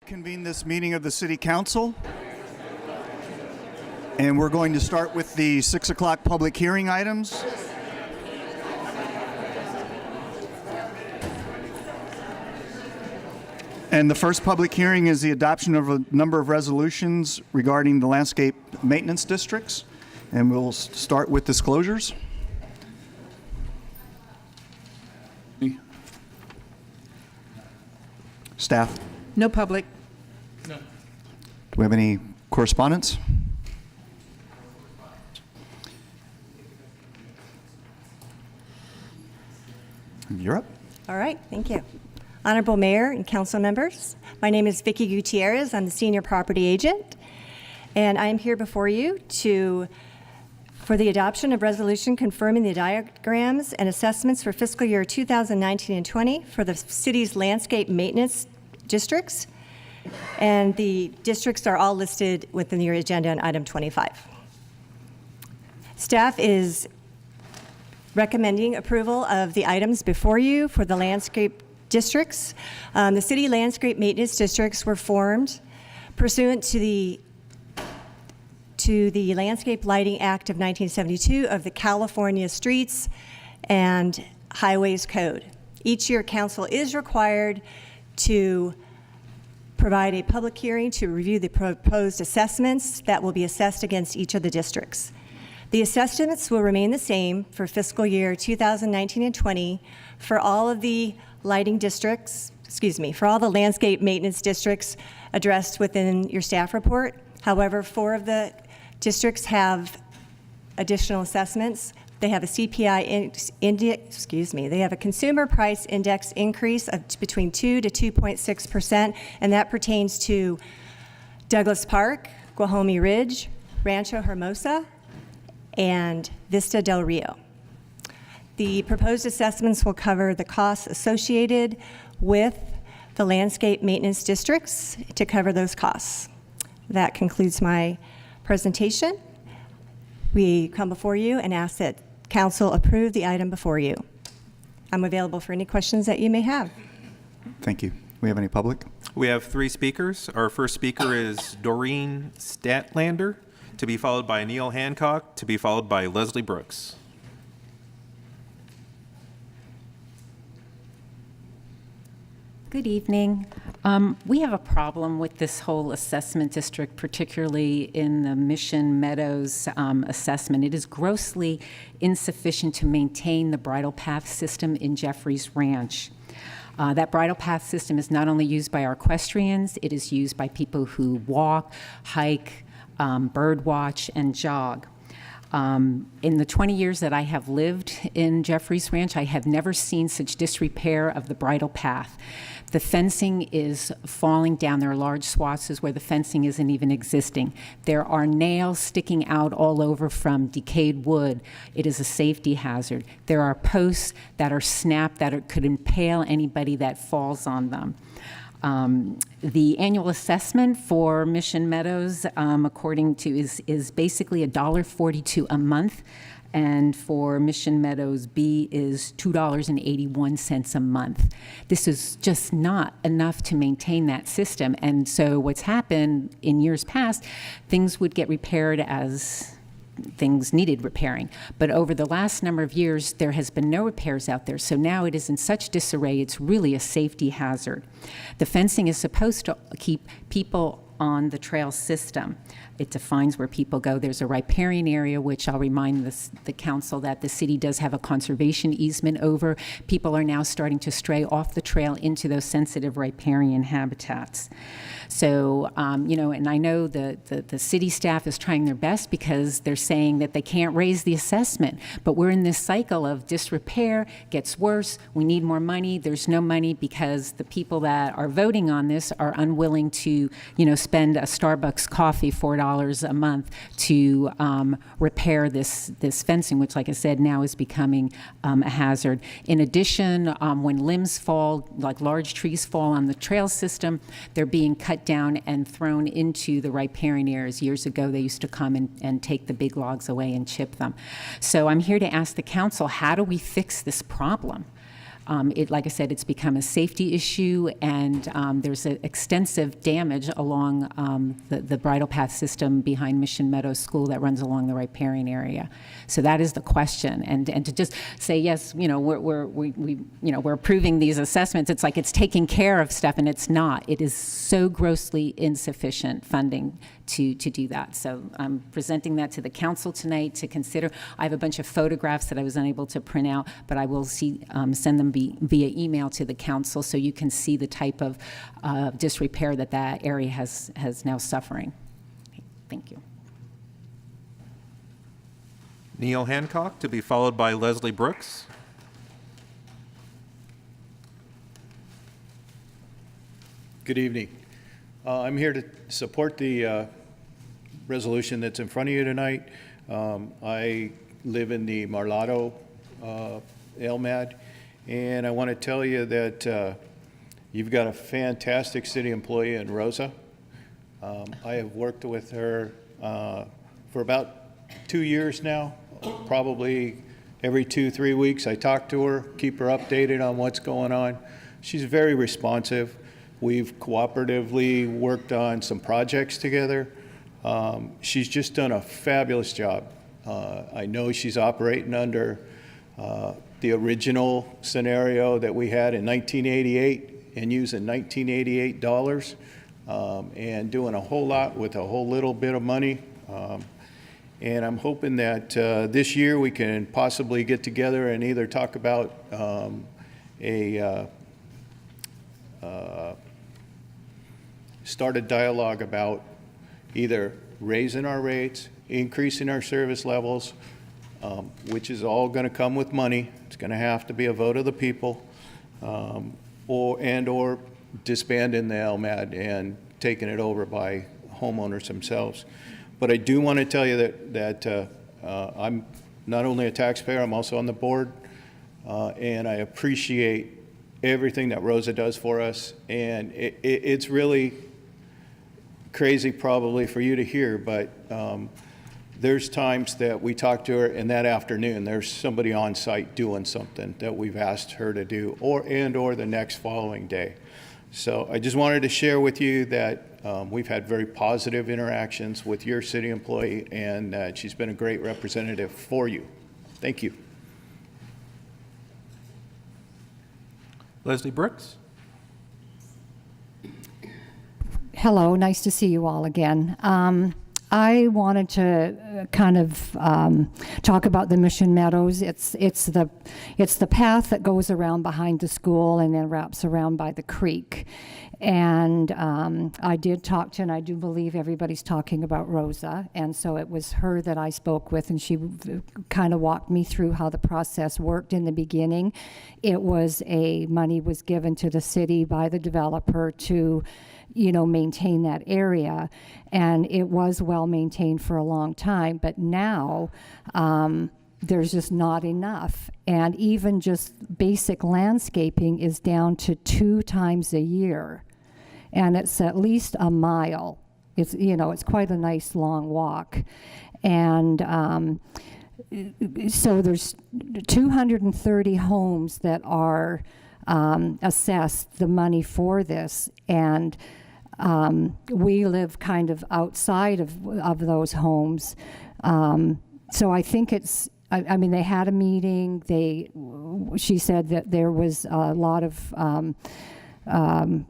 Convene this meeting of the City Council. And we're going to start with the 6 o'clock public hearing items. And the first public hearing is the adoption of a number of resolutions regarding the landscape maintenance districts. And we'll start with disclosures. Staff, No public. do we have any correspondence? You're up. All right, thank you. Honorable Mayor and council members, my name is Vicki Gutierrez. I'm the senior property agent, and I am here before you for the adoption of resolution confirming the diagrams and assessments for fiscal year 2019 and 20 for the city's landscape maintenance districts. And the districts are all listed within your agenda on item 25. Staff is recommending approval of the items before you for the landscape districts. The city landscape maintenance districts were formed pursuant to the Landscape Lighting Act of 1972 of the California Streets and Highways Code. Each year, council is required to provide a public hearing to review the proposed assessments that will be assessed against each of the districts. The assessments will remain the same for fiscal year 2019 and 20 for all of the lighting districts, for all the landscape maintenance districts addressed within your staff report. However, 4 of the districts have additional assessments. They have a CPI index, they have a consumer price index increase of between 2 to 2.6%, and that pertains to Douglas Park, Guajome Ridge, Rancho Hermosa, and Vista del Rio. The proposed assessments will cover the costs associated with the landscape maintenance districts to cover those costs. That concludes my presentation. We come before you and ask that council approve the item before you. I'm available for any questions that you may have. Thank you. We have any public? We have 3 speakers. Our first speaker is Doreen Statlander, to be followed by Neil Hancock, to be followed by Leslie Brooks. Good evening. We have a problem with this whole assessment district, particularly in the Mission Meadows assessment. It is grossly insufficient to maintain the bridle path system in Jeffries Ranch. That bridle path system is not only used by our equestrians, it is used by people who walk, hike, bird watch, and jog. In the 20 years that I have lived in Jeffries Ranch, I have never seen such disrepair of the bridle path. The fencing is falling down. There are large swaths where the fencing isn't even existing. There are nails sticking out all over from decayed wood. It is a safety hazard. There are posts that are snapped that could impale anybody that falls on them. The annual assessment for Mission Meadows, according to, is basically $1.42 a month, and for Mission Meadows B is $2.81 a month. This is just not enough to maintain that system, and so what's happened in years past, things would get repaired as things needed repairing. But over the last number of years, there has been no repairs out there. So now it is in such disarray, it's really a safety hazard. The fencing is supposed to keep people on the trail system. It defines where people go. There's a riparian area, which I'll remind the council that the city does have a conservation easement over. People are now starting to stray off the trail into those sensitive riparian habitats. So, and I know the city staff is trying their best because they're saying that they can't raise the assessment, but we're in this cycle of disrepair, gets worse, we need more money, there's no money because the people that are voting on this are unwilling to, spend a Starbucks coffee $4 a month to repair this fencing, which, like I said, now is becoming a hazard. In addition, when limbs fall, like large trees fall on the trail system, they're being cut down and thrown into the riparian areas. Years ago, they used to come and take the big logs away and chip them. So I'm here to ask the council, how do we fix this problem? Like I said, it's become a safety issue, and there's extensive damage along the bridle path system behind Mission Meadows School that runs along the riparian area. So that is the question, and to just say yes, we're approving these assessments. It's like it's taking care of stuff, and it's not. It is so grossly insufficient funding to do that. So I'm presenting that to the council tonight to consider. I have a bunch of photographs that I was unable to print out, but I will send them via email to the council so you can see the type of disrepair that area has now suffering. Thank you. Neil Hancock, to be followed by Leslie Brooks. Good evening. I'm here to support the resolution that's in front of you tonight. I live in the Marlato LMAD, and I want to tell you that you've got a fantastic city employee in Rosa. I have worked with her for about 2 years now, probably every 2-3 weeks. I talk to her, keep her updated on what's going on. She's very responsive. We've cooperatively worked on some projects together. She's just done a fabulous job. I know she's operating under the original scenario that we had in 1988 and using 1988 dollars and doing a whole lot with a whole little bit of money. And I'm hoping that this year we can possibly get together and either talk about start a dialogue about either raising our rates, increasing our service levels, which is all going to come with money. It's going to have to be a vote of the people, or disbanding the LMAD and taking it over by homeowners themselves. But I do want to tell you that I'm not only a taxpayer, I'm also on the board, and I appreciate everything that Rosa does for us. And it's really crazy probably for you to hear, but there's times that we talk to her and that afternoon there's somebody on site doing something that we've asked her to do, or the next following day. So I just wanted to share with you that we've had very positive interactions with your city employee, and that she's been a great representative for you. Thank you. Leslie Brooks. Hello, nice to see you all again. I wanted to kind of talk about the Mission Meadows. It's the path that goes around behind the school and then wraps around by the creek. And I did talk to, and I do believe everybody's talking about Rosa, and so it was her that I spoke with, and she kind of walked me through how the process worked in the beginning. It was money was given to the city by the developer to maintain that area, and it was well maintained for a long time, but now there's just not enough, and even just basic landscaping is down to 2 times a year, and it's at least a mile. It's quite a nice long walk, and so there's 230 homes that are assessed the money for this, and we live kind of outside of those homes. So I think I mean, they had a meeting. She said that there was a lot of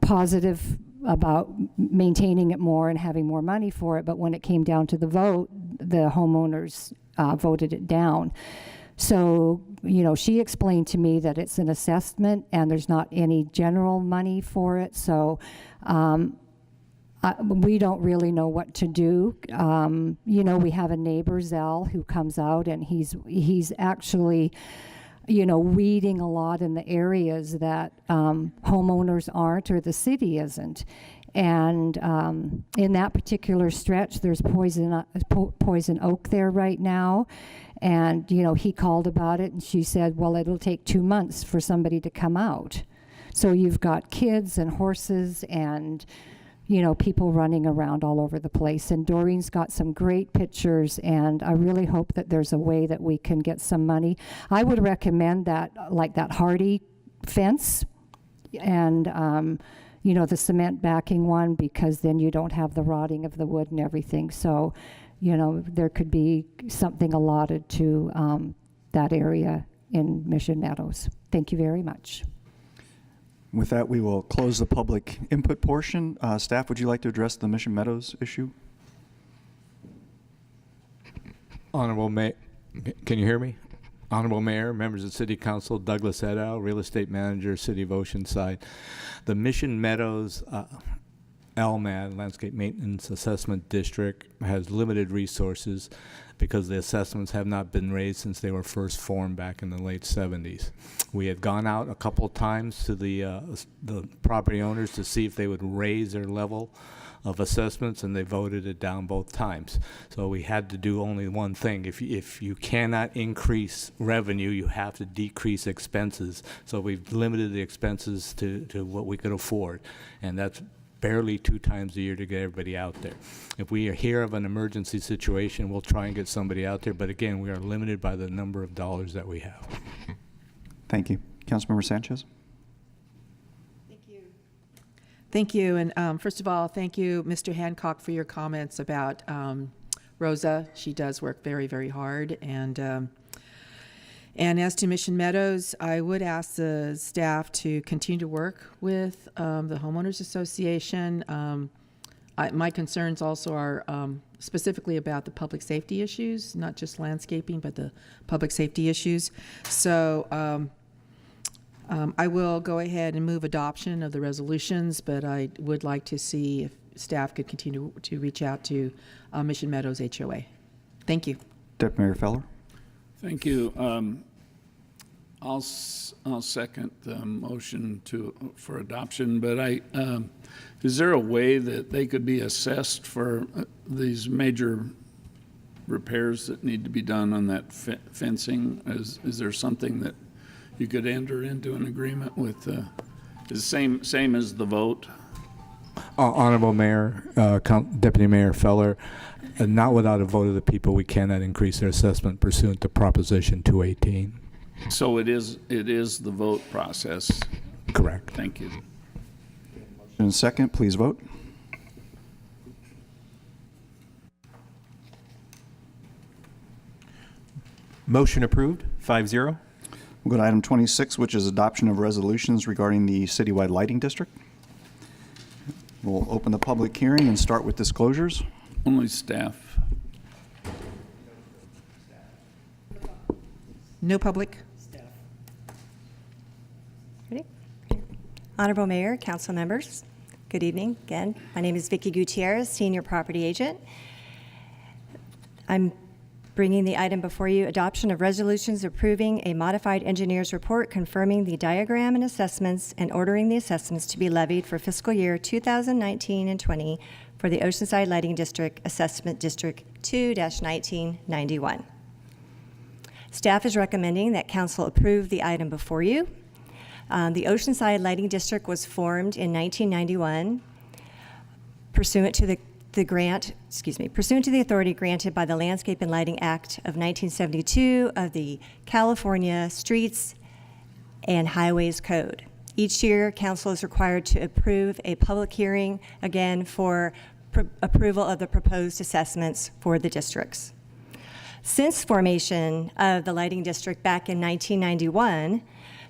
positive about maintaining it more and having more money for it, but when it came down to the vote, the homeowners voted it down. So, she explained to me that it's an assessment and there's not any general money for it. So we don't really know what to do. We have a neighbor, Zell, who comes out, and he's actually, weeding a lot in the areas that homeowners aren't or the city isn't. And in that particular stretch, there's poison oak there right now. And, he called about it, and she said, well, it'll take 2 months for somebody to come out. So you've got kids and horses and, people running around all over the place. And Doreen's got some great pictures, and I really hope that there's a way that we can get some money. I would recommend that, like that Hardy fence and, the cement backing one, because then you don't have the rotting of the wood and everything. So, there could be something allotted to that area in Mission Meadows. Thank you very much. With that, we will close the public input portion. Staff, would you like to address the Mission Meadows issue? Honorable Mayor, can you hear me? Honorable Mayor, members of City Council, Douglas et al., Real Estate Manager, City of Oceanside. The Mission Meadows LMAD, Landscape Maintenance Assessment District, has limited resources because the assessments have not been raised since they were first formed back in the late 70s. We had gone out a couple times to the property owners to see if they would raise their level of assessments, and they voted it down both times. So we had to do only one thing. If you cannot increase revenue, you have to decrease expenses. So we've limited the expenses to what we could afford, and that's barely 2 times a year to get everybody out there. If we hear of an emergency situation, we'll try and get somebody out there, but again, we are limited by the number of dollars that we have. Thank you. Councilmember Sanchez? Thank you. And first of all, thank you, Mr. Hancock, for your comments about Rosa. She does work very, very hard. And as to Mission Meadows, I would ask the staff to continue to work with the Homeowners Association. My concerns also are specifically about the public safety issues, not just landscaping, but the public safety issues. So I will go ahead and move adoption of the resolutions, but I would like to see if staff could continue to reach out to Mission Meadows HOA. Thank you. Deputy Mayor Feller? Thank you. I'll second the motion for adoption, but is there a way that they could be assessed for these major repairs that need to be done on that fencing? Is there something that you could enter into an agreement with? Is the same as the vote? Honorable Mayor, Deputy Mayor Feller, not without a vote of the people, we cannot increase their assessment pursuant to Proposition 218. So it is the vote process. Correct. Thank you. In a second, please vote. Motion approved, 5-0. We'll go to item 26, which is adoption of resolutions regarding the citywide lighting district. We'll open the public hearing and start with disclosures. Only staff. No public? Ready? Honorable Mayor, council members, good evening. Again, my name is Vicki Gutierrez, Senior Property Agent. I'm bringing the item before you, adoption of resolutions approving a modified engineer's report confirming the diagram and assessments and ordering the assessments to be levied for fiscal year 2019 and 20 for the Oceanside Lighting District Assessment District 2-1991. Staff is recommending that council approve the item before you. The Oceanside Lighting District was formed in 1991 pursuant to the authority granted by the Landscape and Lighting Act of 1972 of the California Streets and Highways Code. Each year, council is required to approve a public hearing, again, for approval of the proposed assessments for the districts. Since formation of the lighting district back in 1991,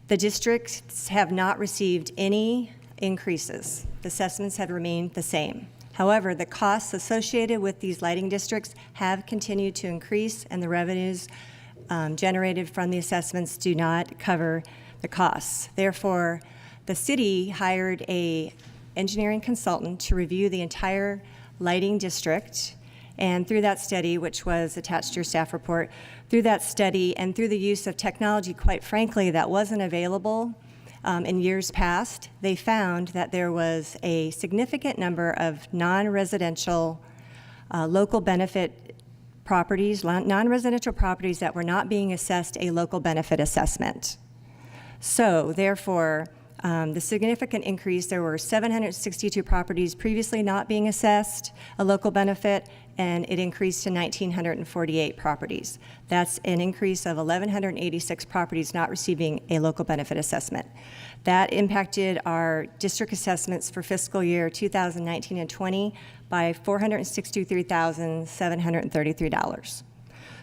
the districts have not received any increases. The assessments have remained the same. However, the costs associated with these lighting districts have continued to increase, and the revenues generated from the assessments do not cover the costs. Therefore, the city hired an engineering consultant to review the entire lighting district, and through that study, which was attached to your staff report, through that study and through the use of technology, quite frankly, that wasn't available in years past, they found that there was a significant number of non-residential local benefit properties, non-residential properties that were not being assessed a local benefit assessment. So therefore, The significant increase, there were 762 properties previously not being assessed a local benefit, and it increased to 1,948 properties. That's an increase of 1,186 properties not receiving a local benefit assessment. That impacted our district assessments for fiscal year 2019 and 20 by $463,733.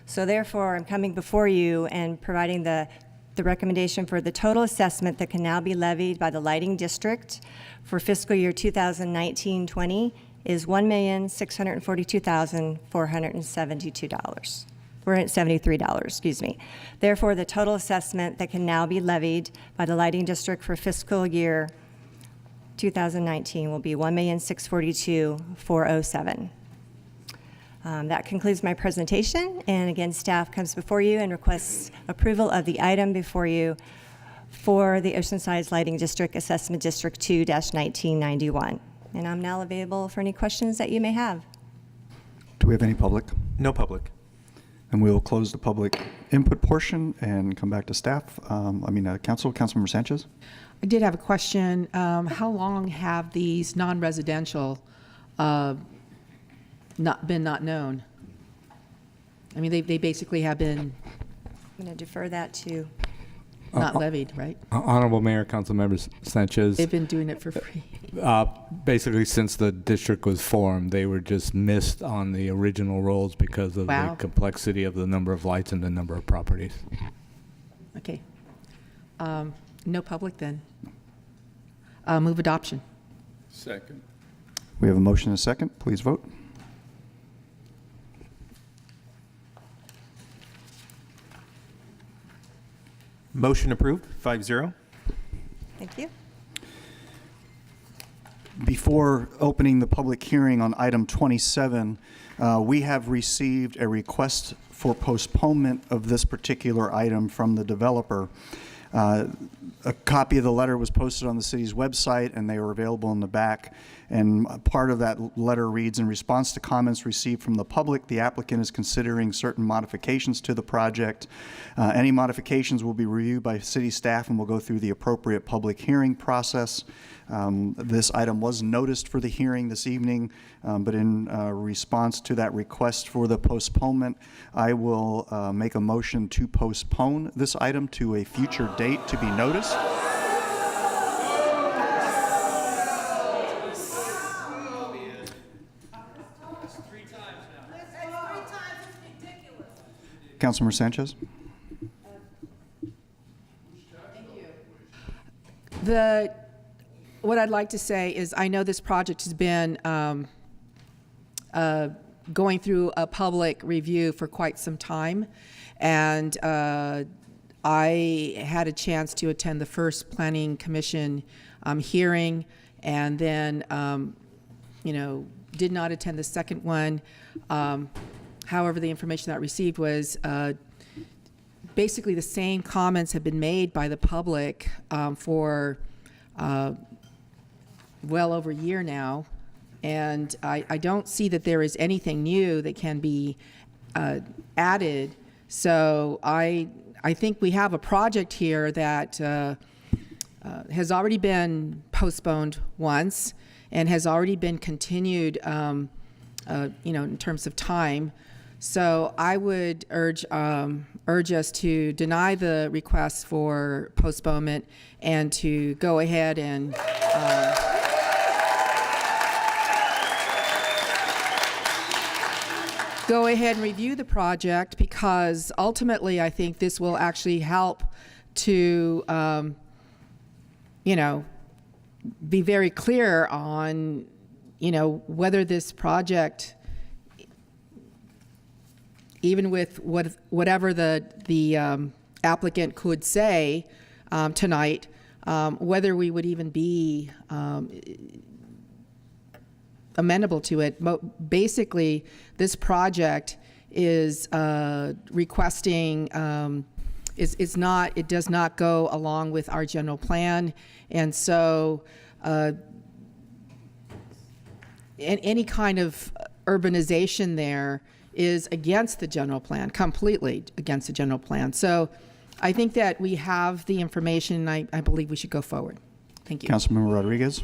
So therefore, I'm coming before you and providing the recommendation for the total assessment that can now be levied by the lighting district for fiscal year 2019-20 is $1,642,472. $73, excuse me. Therefore, the total assessment that can now be levied by the lighting district for fiscal year 2019 will be $1,642,407. That concludes my presentation, and again, staff comes before you and requests approval of the item before you for the Oceanside Lighting District Assessment District 2-1991. And I'm now available for any questions that you may have. Do we have any public? No public. And we will close the public input portion and come back to staff. Council. Councilmember Sanchez? I did have a question. How long have these non-residential not known? I mean, they basically have been I'm going to defer that to, not levied, right? Honorable Mayor, Council Members Sanchez. They've been doing it for free. Basically, since the district was formed, they were just missed on the original rolls because of Wow. the complexity of the number of lights and the number of properties. Okay. No public then. Move adoption. Second. We have a motion and a second. Please vote. Motion approved, 5-0. thank you. Before opening the public hearing on item 27, we have received a request for postponement of this particular item from the developer. A copy of the letter was posted on the city's website, and they were available in the back. And part of that letter reads, in response to comments received from the public, the applicant is considering certain modifications to the project. Any modifications will be reviewed by city staff and will go through the appropriate public hearing process. This item was noticed for the hearing this evening, but in response to that request for the postponement, I will make a motion to postpone this item to a future date to be noticed. Councilmember Sanchez? What I'd like to say is I know this project has been going through a public review for quite some time, and I had a chance to attend the first Planning Commission hearing, and then did not attend the second one. However, the information that I received was basically the same comments have been made by the public for well over a year now, and I don't see that there is anything new that can be added. So I think we have a project here that has already been postponed once and has already been continued, in terms of time. So I would urge us to deny the request for postponement and to go ahead and review the project, because ultimately I think this will actually help to be very clear on whether this project, even with whatever the applicant could say tonight, whether we would even be amenable to it. Basically, this project is requesting, it does not go along with our general plan, and so any kind of urbanization there is against the general plan, completely against the general plan. So I think that we have the information, and I believe we should go forward. Thank you. Councilmember Rodriguez.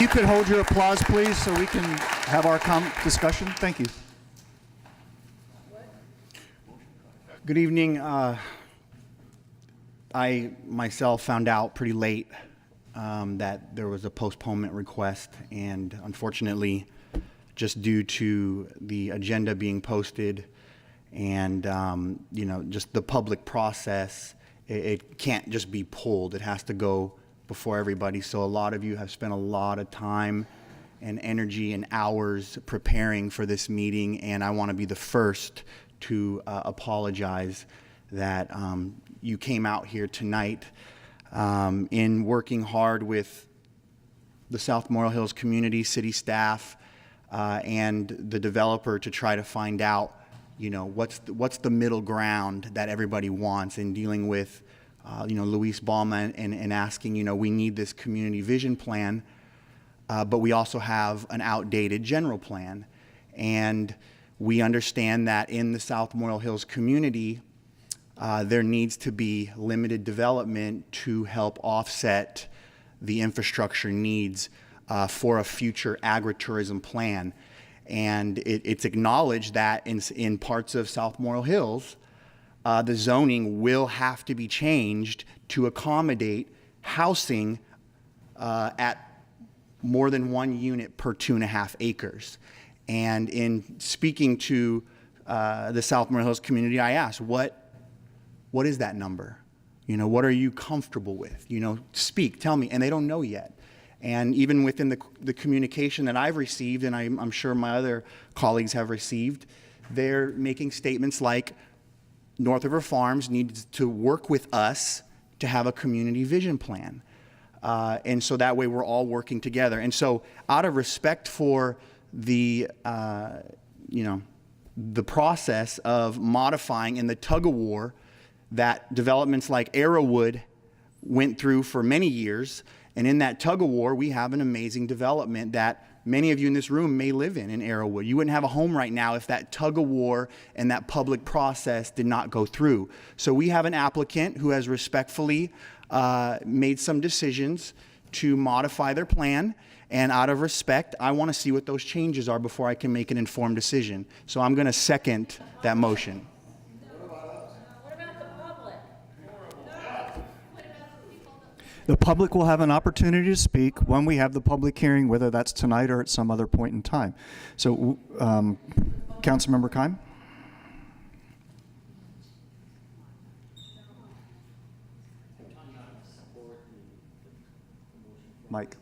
You could hold your applause, please, so we can have our discussion. Thank you. Good evening. I myself found out pretty late that there was a postponement request, and unfortunately, just due to the agenda being posted and just the public process, it can't just be pulled. It has to go before everybody. So a lot of you have spent a lot of time and energy and hours preparing for this meeting, and I want to be the first to apologize that you came out here tonight in working hard with the South Memorial Hills community, city staff, and the developer to try to find out, what's the middle ground that everybody wants in dealing with, Luis Balma and asking, we need this community vision plan, but we also have an outdated general plan. And we understand that in the South Memorial Hills community, there needs to be limited development to help offset the infrastructure needs for a future agritourism plan. And it's acknowledged that in parts of South Memorial Hills, the zoning will have to be changed to accommodate housing at more than 1 unit per 2.5 acres. And in speaking to the South Memorial Hills community, I asked, what is that number? What are you comfortable with? Speak, tell me. And they don't know yet. And even within the communication that I've received, and I'm sure my other colleagues have received, they're making statements like North River Farms needs to work with us to have a community vision plan. And so that way we're all working together. And so out of respect for the process of modifying in the tug-of-war that developments like Arrowwood went through for many years, and in that tug-of-war, we have an amazing development that many of you in this room may live in Arrowwood. You wouldn't have a home right now if that tug-of-war and that public process did not go through. So we have an applicant who has respectfully made some decisions to modify their plan, and out of respect, I want to see what those changes are before I can make an informed decision. So I'm going to second that motion. The public will have an opportunity to speak when we have the public hearing, whether that's tonight or at some other point in time. So, Councilmember Keim? Mike?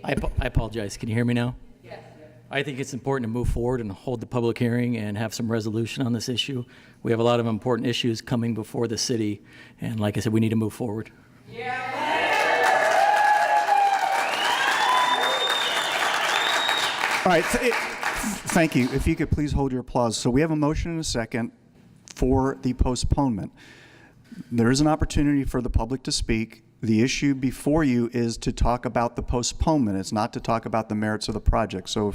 I apologize. Can you hear me now? Yes. I think it's important to move forward and hold the public hearing and have some resolution on this issue. We have a lot of important issues coming before the city, and like I said, we need to move forward. All right. Thank you. If you could please hold your applause. So we have a motion and a second for the postponement. There is an opportunity for the public to speak. The issue before you is to talk about the postponement. It's not to talk about the merits of the project. So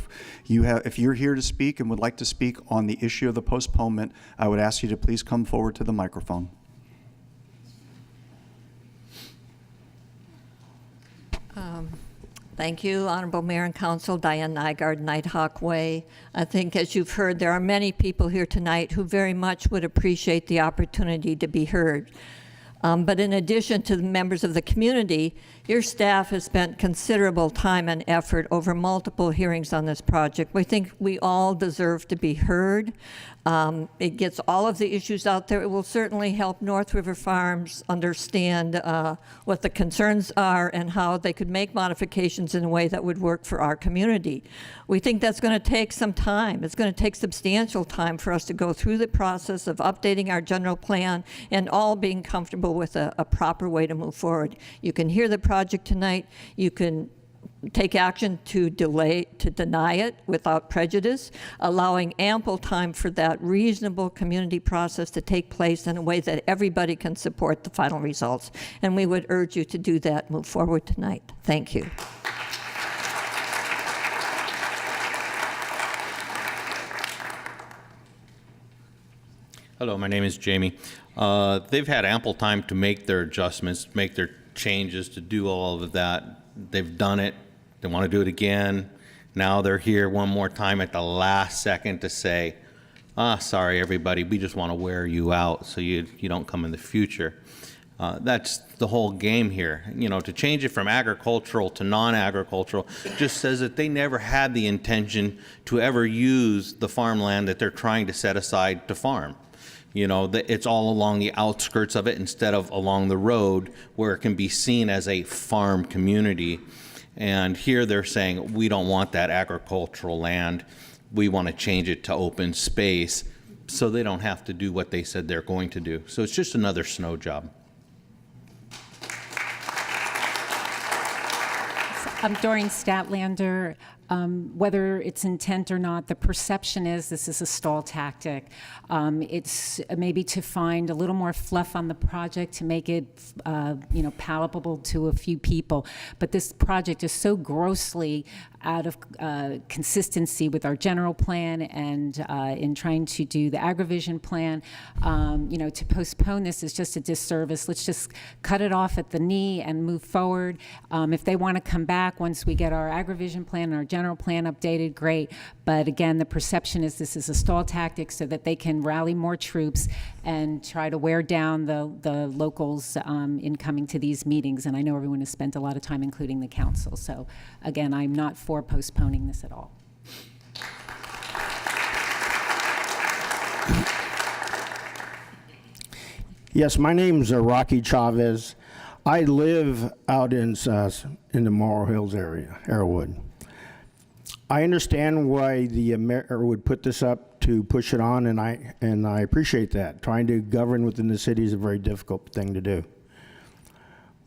if you're here to speak and would like to speak on the issue of the postponement, I would ask you to please come forward to the microphone. Thank you, Honorable Mayor and Council. Diane Nygaard, Nighthawk Way. I think, as you've heard, there are many people here tonight who very much would appreciate the opportunity to be heard. But in addition to the members of the community, your staff has spent considerable time and effort over multiple hearings on this project. We think we all deserve to be heard. It gets all of the issues out there. It will certainly help North River Farms understand what the concerns are and how they could make modifications in a way that would work for our community. We think that's going to take some time. It's going to take substantial time for us to go through the process of updating our general plan and all being comfortable with a proper way to move forward. You can hear the project tonight. You can take action to deny it without prejudice, allowing ample time for that reasonable community process to take place in a way that everybody can support the final results. And we would urge you to do that, move forward tonight. Thank you. Hello, my name is Jamie. They've had ample time to make their adjustments, make their changes, to do all of that. They've done it. They want to do it again. Now they're here one more time at the last second to say, sorry, everybody, we just want to wear you out so you don't come in the future. That's the whole game here. You know, to change it from agricultural to non-agricultural just says that they never had the intention to ever use the farmland that they're trying to set aside to farm. You know, it's all along the outskirts of it instead of along the road where it can be seen as a farm community. And here they're saying, we don't want that agricultural land. We want to change it to open space so they don't have to do what they said they're going to do. So it's just another snow job. Doreen Statlander, whether it's intent or not, the perception is this is a stall tactic. It's maybe to find a little more fluff on the project to make it, palatable to a few people. But this project is so grossly out of consistency with our general plan and in trying to do the agrivision plan. To postpone this is just a disservice. Let's just cut it off at the knee and move forward. If they want to come back once we get our agrivision plan and our general plan updated, great. But again, the perception is this is a stall tactic so that they can rally more troops and try to wear down the locals in coming to these meetings. And I know everyone has spent a lot of time, including the council. So again, I'm not for postponing this at all. Yes, my name's Rocky Chavez. I live out in the Morro Hills area, Arrowwood. I understand why the mayor would put this up to push it on, and I appreciate that. Trying to govern within the city is a very difficult thing to do.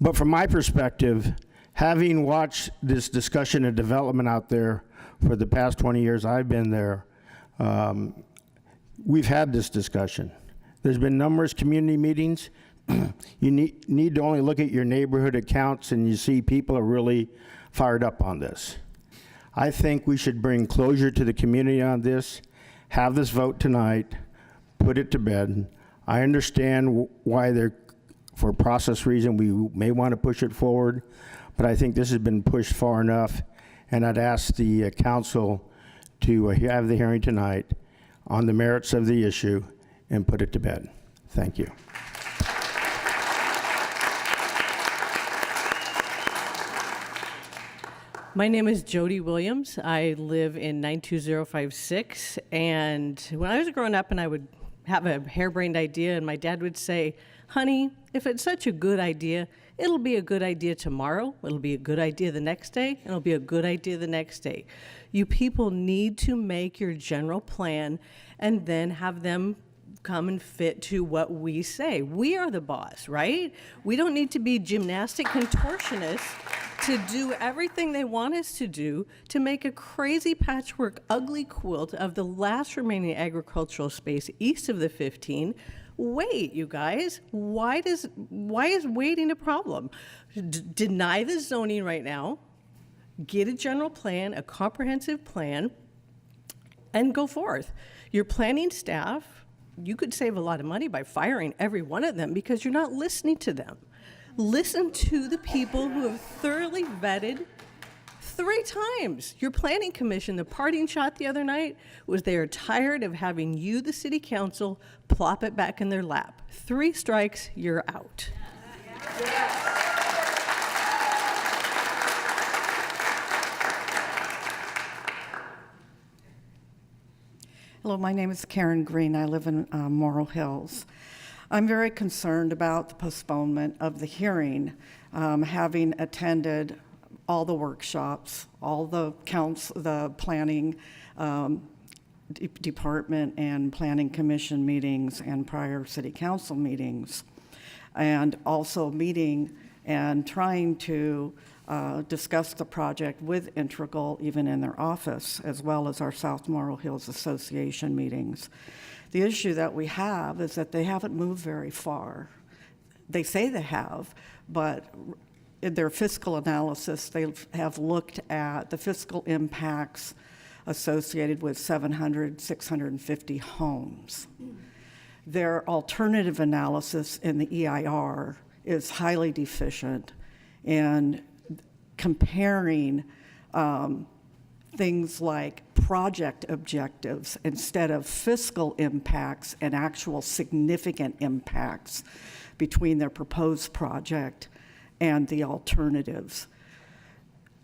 But from my perspective, having watched this discussion and development out there for the past 20 years I've been there, we've had this discussion. There's been numerous community meetings. You need to only look at your neighborhood accounts and you see people are really fired up on this. I think we should bring closure to the community on this, have this vote tonight, put it to bed. I understand why for process reason, we may want to push it forward, but I think this has been pushed far enough, and I'd ask the council to have the hearing tonight on the merits of the issue and put it to bed. Thank you. My name is Jody Williams. I live in 92056, and when I was growing up and I would have a harebrained idea and my dad would say, honey, if it's such a good idea, it'll be a good idea tomorrow, it'll be a good idea the next day, and it'll be a good idea the next day. You people need to make your general plan and then have them come and fit to what we say. We are the boss, right? We don't need to be gymnastic contortionists to do everything they want us to do to make a crazy patchwork ugly quilt of the last remaining agricultural space east of the 15. Wait, you guys, why is waiting a problem? Deny the zoning right now, get a general plan, a comprehensive plan, and go forth. Your planning staff, you could save a lot of money by firing every one of them because you're not listening to them. Listen to the people who have thoroughly vetted 3 times. Your planning commission, the parting shot the other night was they are tired of having you, the city council, plop it back in their lap. 3 strikes, you're out. Hello, my name is Karen Green. I live in Morro Hills. I'm very concerned about the postponement of the hearing, having attended all the workshops, all the planning department and planning commission meetings and prior city council meetings, and also meeting and trying to discuss the project with Integral, even in their office, as well as our South Morro Hills Association meetings. The issue that we have is that they haven't moved very far. They say they have, but in their fiscal analysis, they have looked at the fiscal impacts associated with 650 homes. their alternative analysis in the EIR is highly deficient in comparing things like project objectives instead of fiscal impacts and actual significant impacts between their proposed project and the alternatives.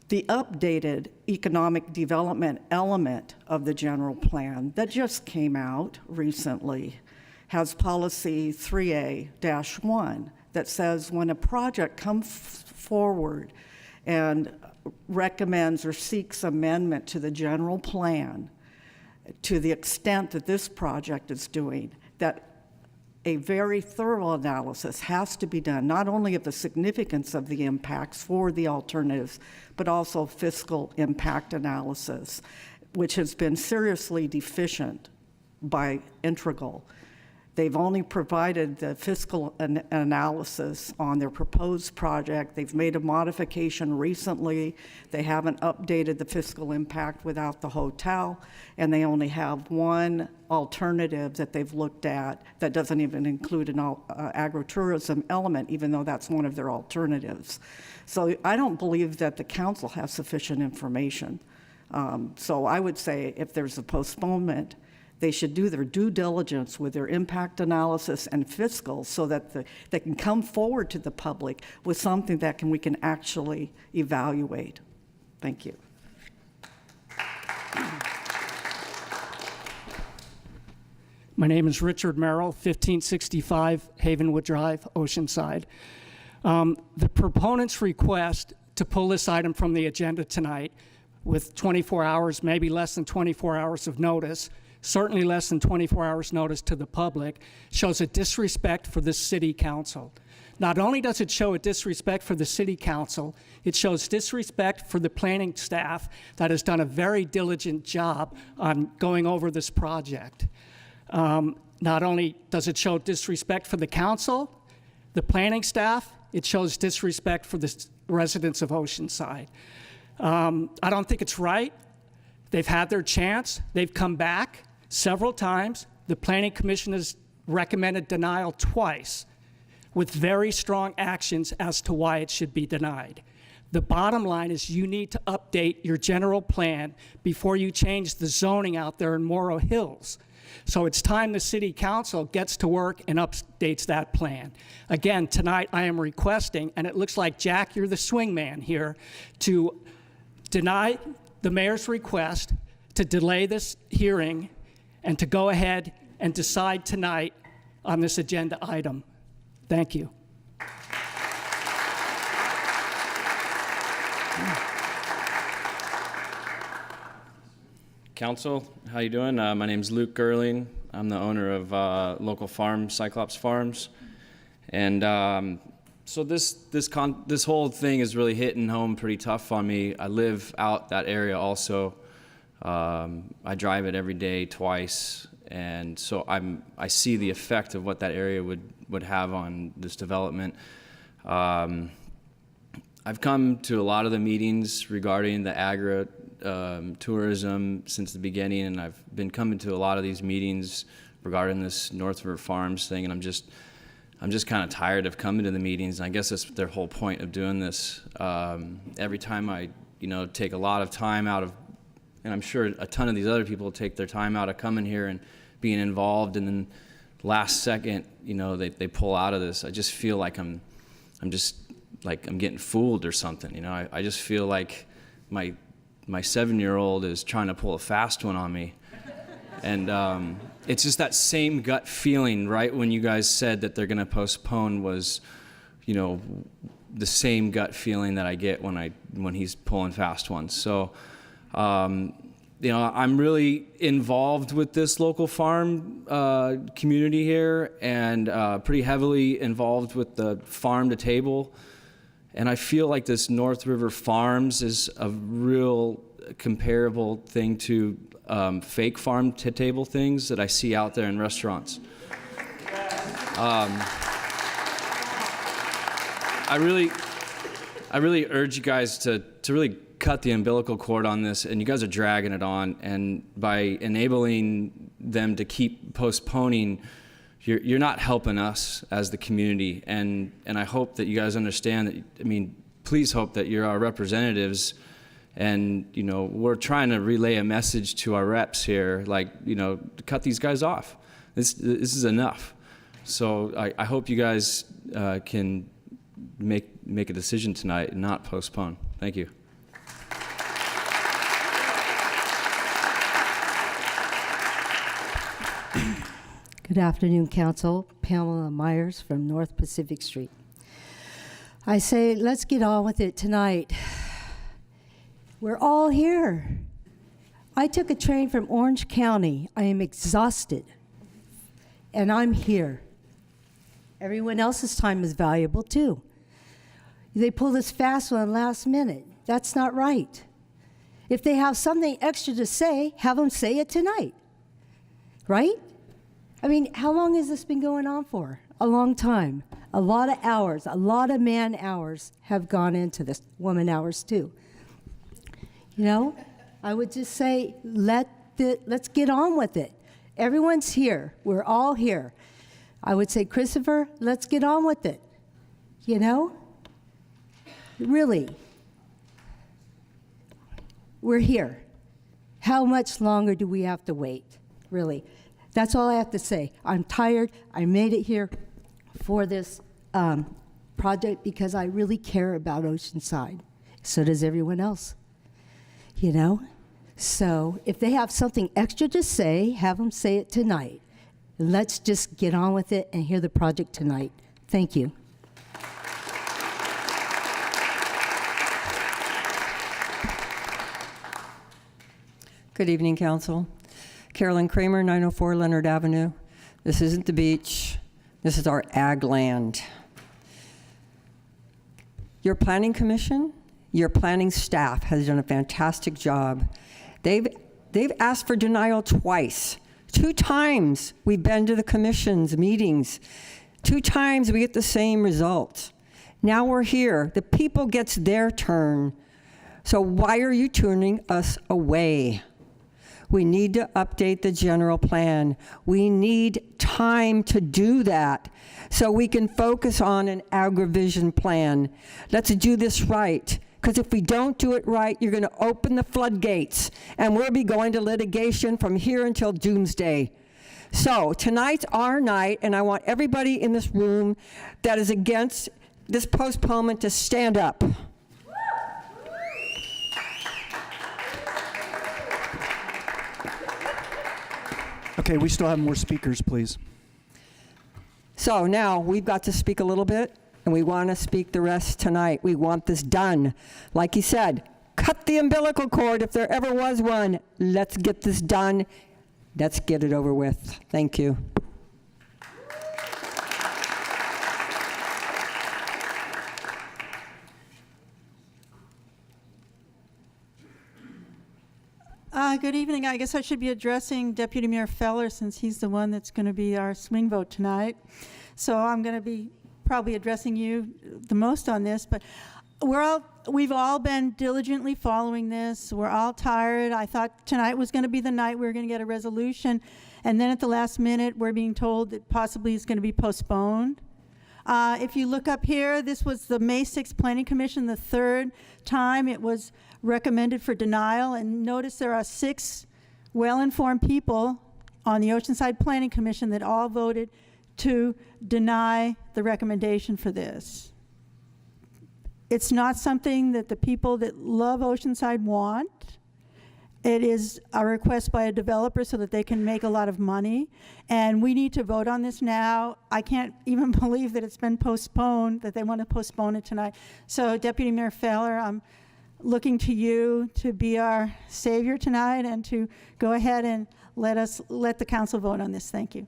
The updated economic development element of the general plan that just came out recently has policy 3A-1 that says when a project comes forward and recommends or seeks amendment to the general plan to the extent that this project is doing, that a very thorough analysis has to be done, not only of the significance of the impacts for the alternatives, but also fiscal impact analysis, which has been seriously deficient by Integral. They've only provided the fiscal analysis on their proposed project. They've made a modification recently. They haven't updated the fiscal impact without the hotel, and they only have one alternative that they've looked at that doesn't even include an agritourism element, even though that's one of their alternatives. So I don't believe that the council has sufficient information. So I would say if there's a postponement, they should do their due diligence with their impact analysis and fiscal so that they can come forward to the public with something that we can actually evaluate. Thank you. My name is Richard Merrill, 1565 Havenwood Drive, Oceanside. The proponent's request to pull this item from the agenda tonight with 24 hours, maybe less than 24 hours of notice, certainly less than 24 hours notice to the public, shows a disrespect for this city council. Not only does it show a disrespect for the city council, it shows disrespect for the planning staff that has done a very diligent job on going over this project. Not only does it show disrespect for the council, the planning staff, it shows disrespect for the residents of Oceanside. I don't think it's right. They've had their chance. They've come back several times. The Planning Commission has recommended denial twice with very strong actions as to why it should be denied. The bottom line is you need to update your general plan before you change the zoning out there in Morrow Hills. So it's time the city council gets to work and updates that plan. Again, tonight I am requesting, and it looks like, Jack, you're the swing man here, to deny the mayor's request to delay this hearing and to go ahead and decide tonight on this agenda item. Thank you. Council, how you doing? My name's Luke Gerling. I'm the owner of local farm, Cyclops Farms. And so this whole thing is really hitting home pretty tough on me. I live out that area also. I drive it every day, twice, and so I see the effect of what that area would have on this development. I've come to a lot of the meetings regarding the tourism since the beginning, and I've been coming to a lot of these meetings regarding this North River Farms thing, and I'm just kind of tired of coming to the meetings, and I guess that's their whole point of doing this. Every time I, take a lot of time out of, and I'm sure a ton of these other people take their time out of coming here and being involved, and then last second, they pull out of this. I just feel like I'm getting fooled or something. I just feel like my 7-year-old is trying to pull a fast one on me. And it's just that same gut feeling, right, when you guys said that they're going to postpone was, the same gut feeling that I get when he's pulling fast ones. So, I'm really involved with this local farm community here, and pretty heavily involved with the farm to table. And I feel like this North River Farms is a real comparable thing to fake farm to table things that I see out there in restaurants. I really urge you guys to really cut the umbilical cord on this, and you guys are dragging it on, and by enabling them to keep postponing, you're not helping us as the community. And I hope that you guys understand that, I mean, please hope that you're our representatives. And, you know, we're trying to relay a message to our reps here, like, you know, to cut these guys off. This is enough. So I hope you guys can make a decision tonight and not postpone. Thank you. Good afternoon, Council. Pamela Myers from North Pacific Street. I say, let's get on with it tonight. We're all here. I took a train from Orange County. I am exhausted, and I'm here. Everyone else's time is valuable, too. They pull this fast one last minute. That's not right. If they have something extra to say, have them say it tonight, right? I mean, how long has this been going on for? A long time. A lot of hours, a lot of man hours have gone into this, woman hours too. You know, I would just say, let's get on with it. Everyone's here. We're all here. I would say, Christopher, let's get on with it. You know? Really. We're here. How much longer do we have to wait? Really. That's all I have to say. I'm tired. I made it here for this project because I really care about Oceanside. So does everyone else. You know? So if they have something extra to say, have them say it tonight. Let's just get on with it and hear the project tonight. Thank you. Good evening, Council. Carolyn Kramer, 904 Leonard Avenue. This isn't the beach. This is our ag land. Your planning commission, your planning staff has done a fantastic job. They've asked for denial twice. 2 times we've been to the commission's meetings. 2 times we get the same result. Now we're here. The people gets their turn. So why are you turning us away? We need to update the general plan. We need time to do that so we can focus on an agrivision plan. Let's do this right, because if we don't do it right, you're going to open the floodgates, and we'll be going to litigation from here until doomsday. So tonight's our night, and I want everybody in this room that is against this postponement to stand up. Okay, we still have more speakers, please. So now we've got to speak a little bit, and we want to speak the rest tonight. We want this done. Like he said, cut the umbilical cord if there ever was one. Let's get this done. Let's get it over with. Thank you. Good evening. I guess I should be addressing Deputy Mayor Feller since he's the one that's going to be our swing vote tonight. So I'm going to be probably addressing you the most on this, but we've all been diligently following this. We're all tired. I thought tonight was going to be the night we were going to get a resolution, and then at the last minute we're being told that possibly it's going to be postponed. If you look up here, this was the May 6th Planning Commission, the 3rd time it was recommended for denial, and notice there are 6 well-informed people on the Oceanside Planning Commission that all voted to deny the recommendation for this. It's not something that the people that love Oceanside want. It is a request by a developer so that they can make a lot of money, and we need to vote on this now. I can't even believe that it's been postponed, that they want to postpone it tonight. So Deputy Mayor Feller, I'm looking to you to be our savior tonight and to go ahead and let the council vote on this. Thank you.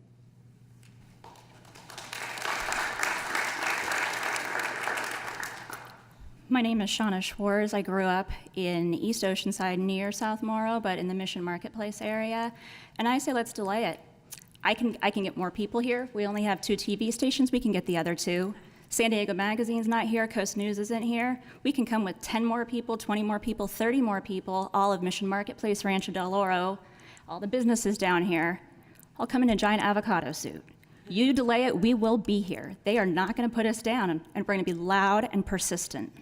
My name is Shauna Schwartz. I grew up in East Oceanside near South Morrow, but in the Mission Marketplace area. And I say let's delay it. I can get more people here. We only have 2 TV stations. We can get the other 2. San Diego Magazine's not here. Coast News isn't here. We can come with 10 more people, 20 more people, 30 more people, all of Mission Marketplace, Rancho Del Oro, all the businesses down here, all come in a giant avocado suit. You delay it, we will be here. They are not going to put us down, and we're going to be loud and persistent.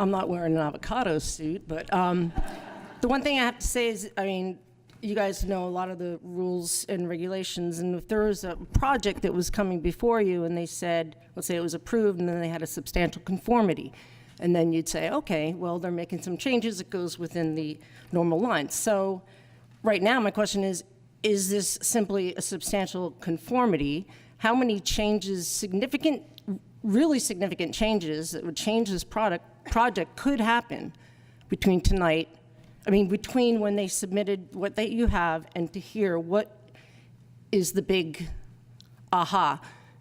I'm not wearing an avocado suit, but the one thing I have to say is, I mean, you guys know a lot of the rules and regulations, and if there was a project that was coming before you and they said, let's say it was approved and then they had a substantial conformity, and then you'd say, okay, well, they're making some changes, it goes within the normal lines. So right now, my question is this simply a substantial conformity? How many changes, really significant changes that would change this project could happen between tonight, between when they submitted what you have and to hear what is the big aha?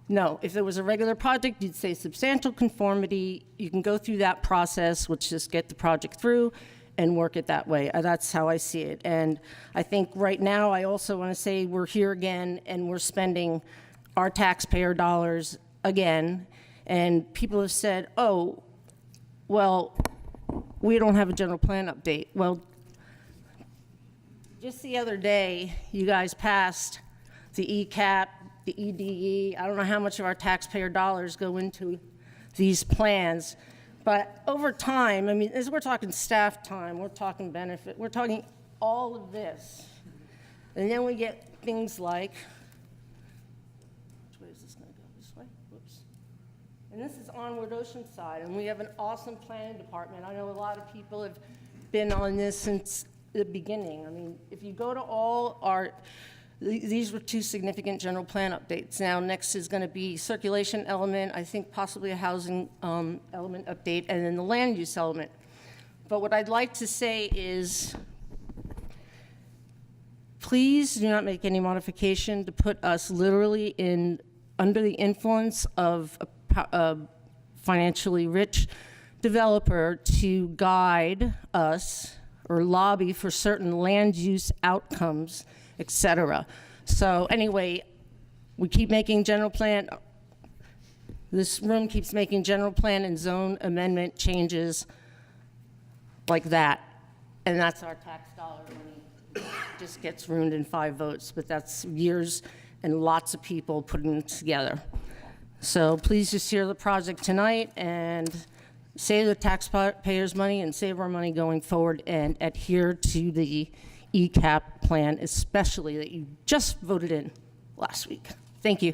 No, if there was a regular project, you'd say substantial conformity. You can go through that process, which is get the project through and work it that way. That's how I see it. And I think right now, I also want to say we're here again and we're spending our taxpayer dollars again. And people have said, oh, well, we don't have a general plan update. Well, just the other day, you guys passed the ECAP, the EDE. I don't know how much of our taxpayer dollars go into these plans, but over time, as we're talking staff time, we're talking benefit, we're talking all of this. And then we get things like, which way is this gonna go? This way? Whoops. And this is Onward Oceanside, and we have an awesome planning department. I know a lot of people have been on this since the beginning. If you go to all our, these were two significant general plan updates. Now, next is going to be circulation element, I think possibly a housing element update, and then the land use element. But what I'd like to say is, please do not make any modification to put us literally under the influence of a financially rich developer to guide us or lobby for certain land use outcomes, et cetera. So anyway, we keep making general plan, this room keeps making general plan and zone amendment changes like that, and that's our tax dollar money. Just gets ruined in 5 votes, but that's years and lots of people putting it together. So please just hear the project tonight and save the taxpayers' money and save our money going forward and adhere to the ECAP plan, especially that you just voted in last week. Thank you.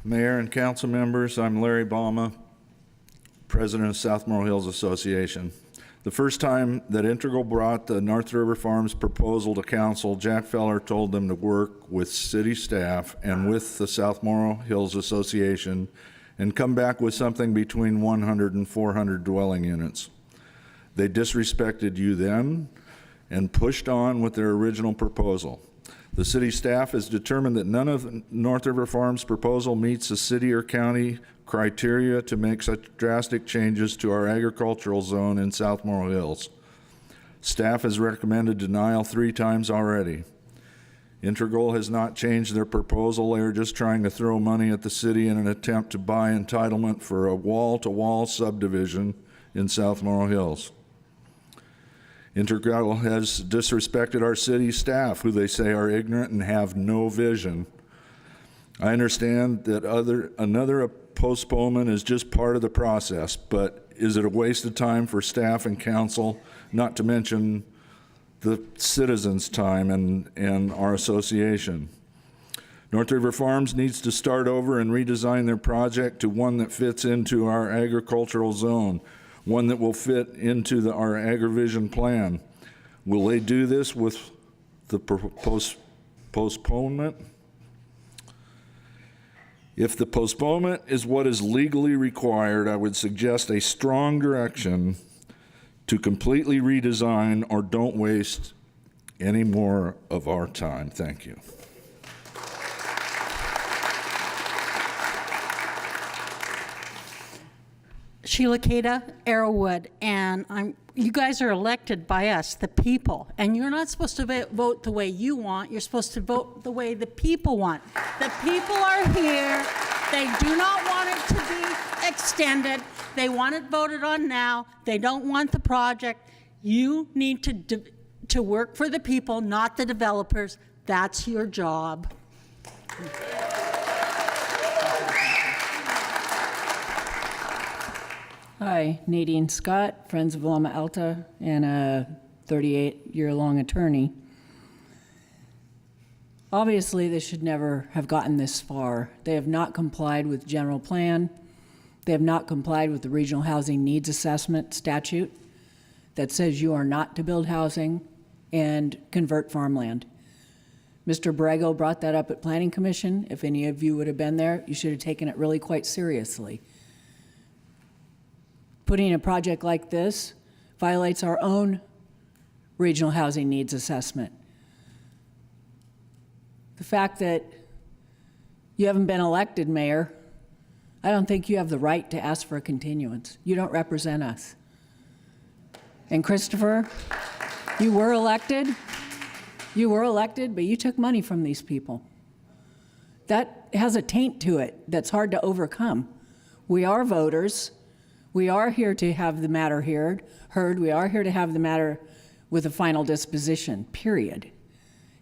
Mayor and council members, I'm Larry Bama, President of South Morrow Hills Association. The first time that Integral brought the North River Farms proposal to council, Jack Feller told them to work with city staff and with the South Morrow Hills Association and come back with something between 100 and 400 dwelling units. They disrespected you then and pushed on with their original proposal. The city staff is determined that none of North River Farms' proposal meets the city or county criteria to make such drastic changes to our agricultural zone in South Morrow Hills. Staff has recommended denial 3 times already. Integral has not changed their proposal. They are just trying to throw money at the city in an attempt to buy entitlement for a wall-to-wall subdivision in South Morrow Hills. Integral has disrespected our city staff, who they say are ignorant and have no vision. I understand that another postponement is just part of the process, but is it a waste of time for staff and council, not to mention the citizens' time and our association? North River Farms needs to start over and redesign their project to one that fits into our agricultural zone, one that will fit into our AgriVision plan. Will they do this with the postponement? If the postponement is what is legally required, I would suggest a strong direction to completely redesign or don't waste any more of our time. Thank you. Sheila Cada, Arrowwood, and you guys are elected by us, the people, and you're not supposed to vote the way you want. You're supposed to vote the way the people want. The people are here. They do not want it to be extended. They want it voted on now. They don't want the project. You need to work for the people, not the developers. That's your job. Hi, Nadine Scott, Friends of Loma Alta, and a 38-year-long attorney. Obviously, they should never have gotten this far. They have not complied with general plan. They have not complied with the Regional Housing Needs Assessment statute that says you are not to build housing and convert farmland. Mr. Borrego brought that up at Planning Commission. If any of you would have been there, you should have taken it really quite seriously. Putting a project like this violates our own Regional Housing Needs Assessment. The fact that you haven't been elected, Mayor, I don't think you have the right to ask for a continuance. You don't represent us. And Christopher, you were elected. You were elected, but you took money from these people. That has a taint to it that's hard to overcome. We are voters. We are here to have the matter heard. We are here to have the matter with a final disposition, period.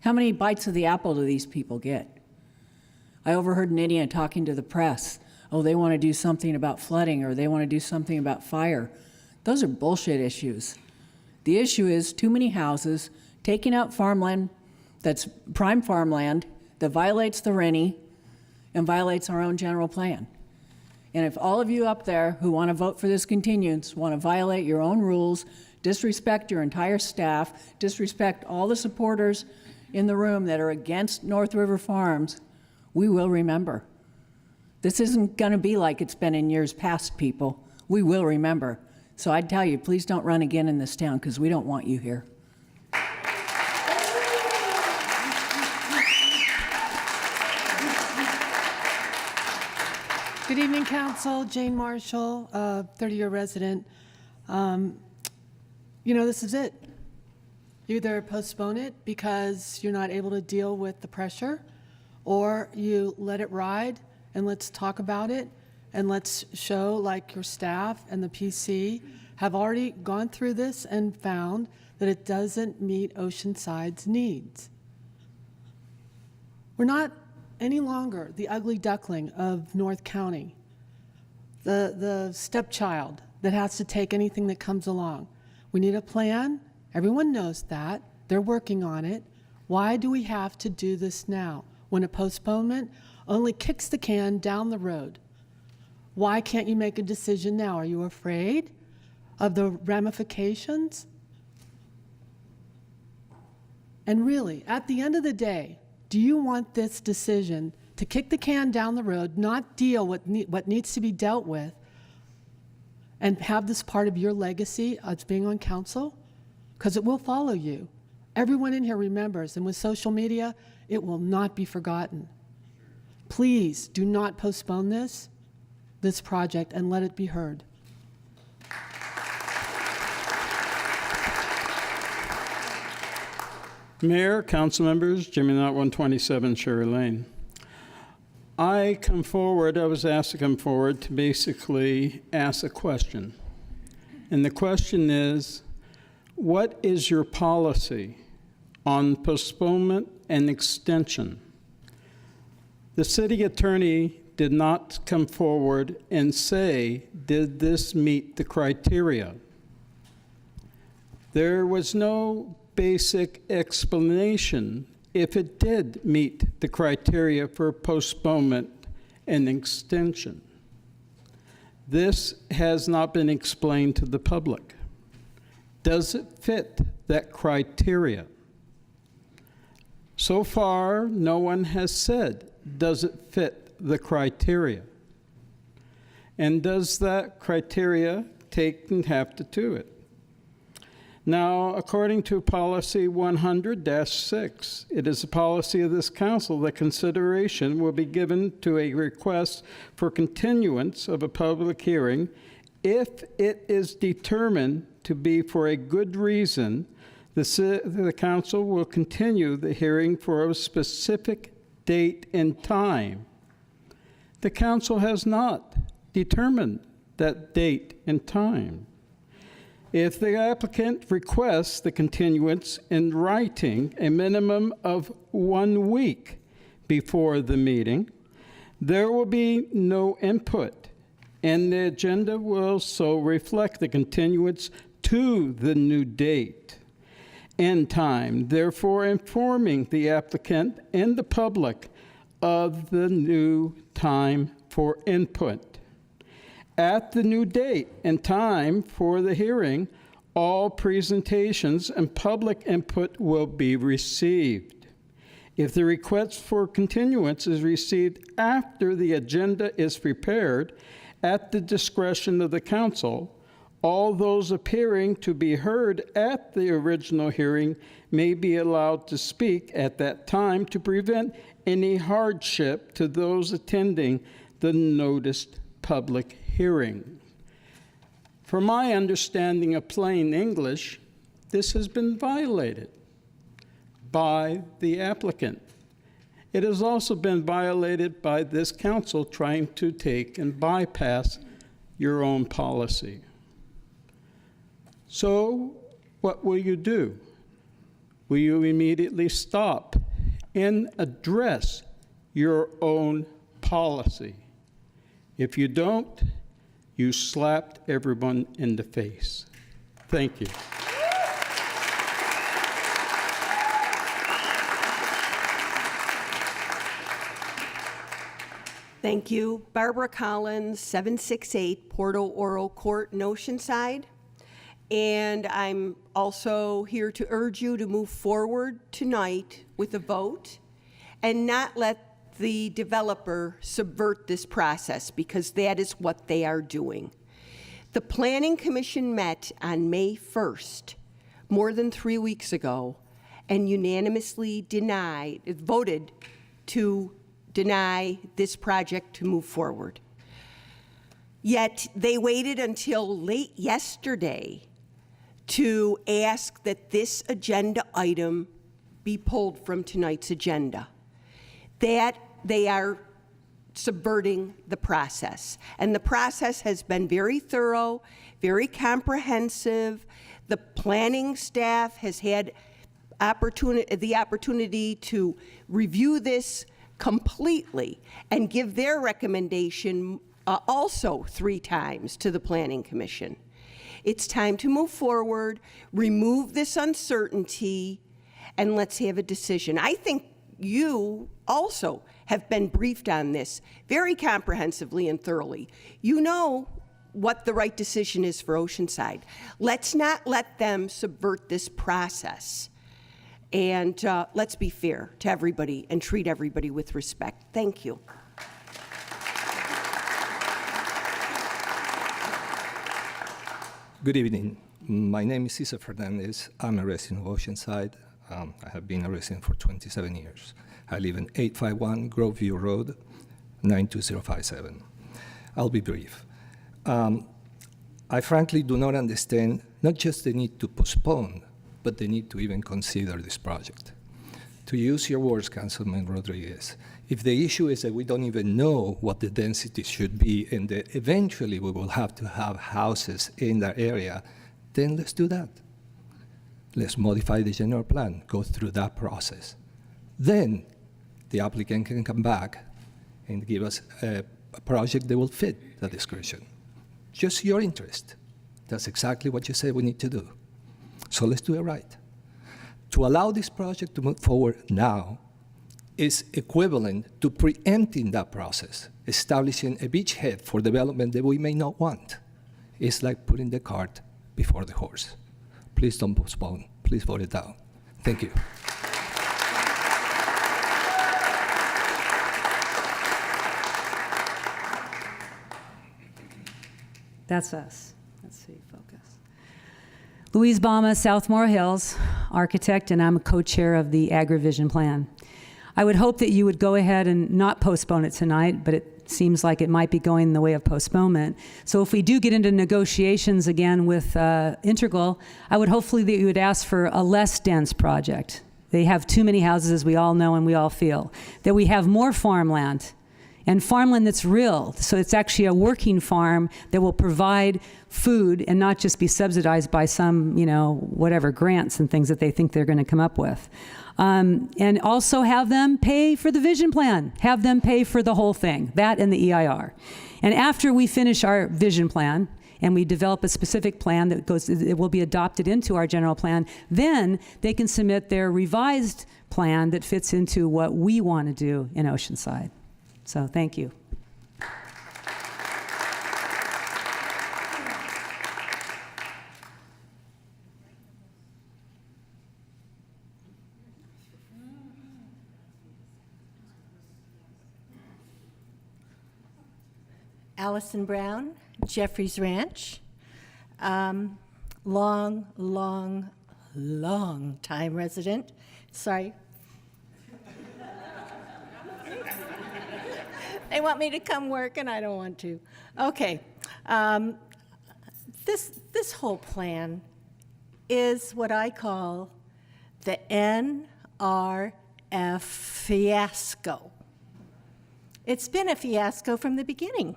How many bites of the apple do these people get? I overheard Nydia talking to the press. Oh, they want to do something about flooding, or they want to do something about fire. Those are bullshit issues. The issue is too many houses, taking out farmland that's prime farmland that violates the RENI and violates our own general plan. And if all of you up there who want to vote for this continuance want to violate your own rules, disrespect your entire staff, disrespect all the supporters in the room that are against North River Farms, we will remember. This isn't going to be like it's been in years past, people. We will remember. So I'd tell you, please don't run again in this town, because we don't want you here. Good evening, Council. Jane Marshall, 30-year resident. This is it. You either postpone it because you're not able to deal with the pressure, or you let it ride and let's talk about it, and let's show like your staff and the PC have already gone through this and found that it doesn't meet Oceanside's needs. We're not any longer the ugly duckling of North County, the stepchild that has to take anything that comes along. We need a plan. Everyone knows that. They're working on it. Why do we have to do this now when a postponement only kicks the can down the road? Why can't you make a decision now? Are you afraid of the ramifications? And really, at the end of the day, do you want this decision to kick the can down the road, not deal with what needs to be dealt with, and have this part of your legacy as being on council? Because it will follow you. Everyone in here remembers, and with social media, it will not be forgotten. Please do not postpone this project, and let it be heard. Mayor, council members, Jimmy Knott, 127 Sherry Lane. I was asked to come forward to basically ask a question. And the question is, what is your policy on postponement and extension? The city attorney did not come forward and say, did this meet the criteria? There was no basic explanation if it did meet the criteria for postponement and extension. This has not been explained to the public. Does it fit that criteria? So far, no one has said, does it fit the criteria? And does that criteria take and have to do it? Now, according to Policy 100-6, it is a policy of this council that consideration will be given to a request for continuance of a public hearing if it is determined to be for a good reason, the council will continue the hearing for a specific date and time. The council has not determined that date and time. If the applicant requests the continuance in writing a minimum of 1 week before the meeting, there will be no input, and the agenda will so reflect the continuance to the new date and time, therefore informing the applicant and the public of the new time for input. At the new date and time for the hearing, all presentations and public input will be received. If the request for continuance is received after the agenda is prepared, at the discretion of the council, all those appearing to be heard at the original hearing may be allowed to speak at that time to prevent any hardship to those attending the noticed public hearing. From my understanding of plain English, this has been violated by the applicant. It has also been violated by this council trying to take and bypass your own policy. So, what will you do? Will you immediately stop and address your own policy? If you don't, you slapped everyone in the face. Thank you. Thank you. Barbara Collins, 768 Porto Oro Court in Oceanside. And I'm also here to urge you to move forward tonight with a vote and not let the developer subvert this process, because that is what they are doing. The Planning Commission met on May 1st, more than 3 weeks ago, and unanimously voted to deny this project to move forward. Yet they waited until late yesterday to ask that this agenda item be pulled from tonight's agenda. That they are subverting the process. And the process has been very thorough, very comprehensive. The planning staff has had the opportunity to review this completely and give their recommendation also 3 times to the Planning Commission. It's time to move forward, remove this uncertainty, and let's have a decision. I think you also have been briefed on this very comprehensively and thoroughly. You know what the right decision is for Oceanside. Let's not let them subvert this process. And let's be fair to everybody and treat everybody with respect. Thank you. Good evening. My name is Cesar Fernandez. I'm a resident of Oceanside. I have been a resident for 27 years. I live in 851 Groveview Road, 92057. I'll be brief. I frankly do not understand not just the need to postpone, but the need to even consider this project. To use your words, Councilman Rodriguez, if the issue is that we don't even know what the density should be and that eventually we will have to have houses in that area, then let's do that. Let's modify the general plan, go through that process. Then the applicant can come back and give us a project that will fit the description. Just your interest. That's exactly what you said we need to do. So let's do it right. To allow this project to move forward now is equivalent to preempting that process, establishing a beachhead for development that we may not want. It's like putting the cart before the horse. Please don't postpone. Please vote it down. Thank you. That's us. Let's see, focus. Louise Bama, South Moore Hills, architect, and I'm a co-chair of the AgriVision plan. I would hope that you would go ahead and not postpone it tonight, but it seems like it might be going the way of postponement. So if we do get into negotiations again with Integral, I would hopefully that you would ask for a less dense project. They have too many houses, as we all know and we all feel. That we have more farmland, and farmland that's real. So it's actually a working farm that will provide food and not just be subsidized by some, whatever grants and things that they think they're going to come up with. And also have them pay for the vision plan. Have them pay for the whole thing, that and the EIR. And after we finish our vision plan, and we develop a specific plan it will be adopted into our general plan, then they can submit their revised plan that fits into what we want to do in Oceanside. So thank you. Allison Brown, Jeffries Ranch. Long time resident. Sorry. They want me to come work and I don't want to. Okay. This whole plan is what I call the NRF fiasco. It's been a fiasco from the beginning.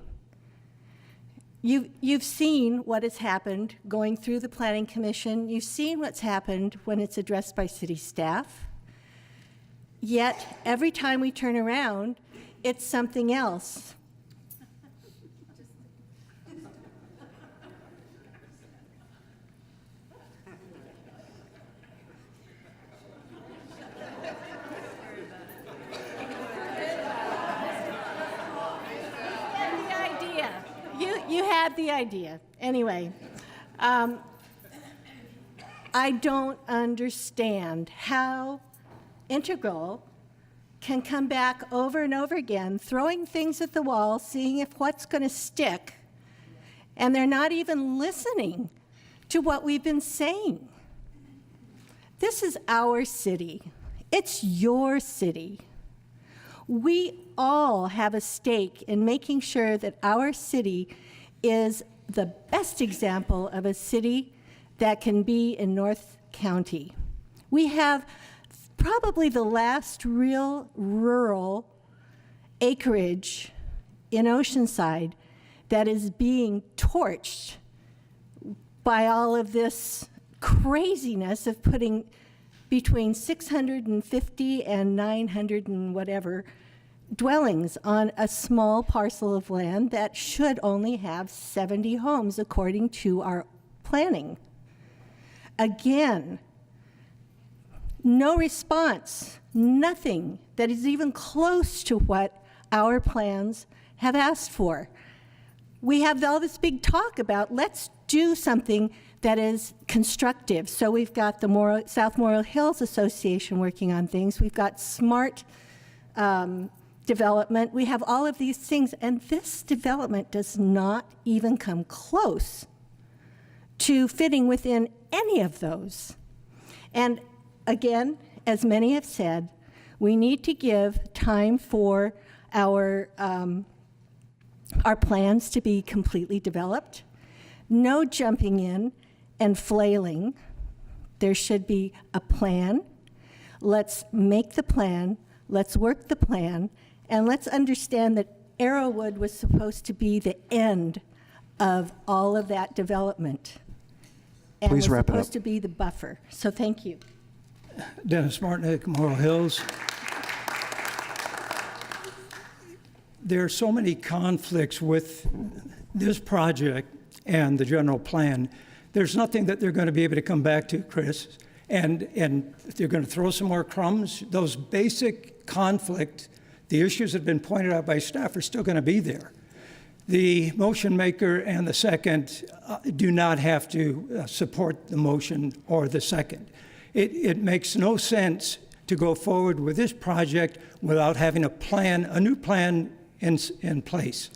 You've seen what has happened going through the Planning Commission. You've seen what's happened when it's addressed by city staff. Yet, every time we turn around, it's something else. You had the idea. Anyway, I don't understand how Integral can come back over and over again, throwing things at the wall, seeing if what's going to stick, and they're not even listening to what we've been saying. This is our city. It's your city. We all have a stake in making sure that our city is the best example of a city that can be in North County. We have probably the last real rural acreage in Oceanside that is being torched by all of this craziness of putting between 650 and 900 and whatever dwellings on a small parcel of land that should only have 70 homes according to our planning. Again, no response, nothing that is even close to what our plans have asked for. We have all this big talk about let's do something that is constructive. So we've got the South Morrill Hills Association working on things. We've got smart development. We have all of these things, and this development does not even come close to fitting within any of those. And again, as many have said, we need to give time for our plans to be completely developed. No jumping in and flailing. There should be a plan. Let's make the plan. Let's work the plan. And let's understand that Arrowwood was supposed to be the end of all of that development. And Please was wrap it up. supposed to be the buffer. So thank you. Dennis Martinick, Morrill Hills. There are so many conflicts with this project and the general plan. There's nothing that they're going to be able to come back to, Chris. And they're going to throw some more crumbs. Those basic conflict, the issues that have been pointed out by staff are still going to be there. The motion maker and the second do not have to support the motion or the second. It makes no sense to go forward with this project without having a plan, a new plan in place.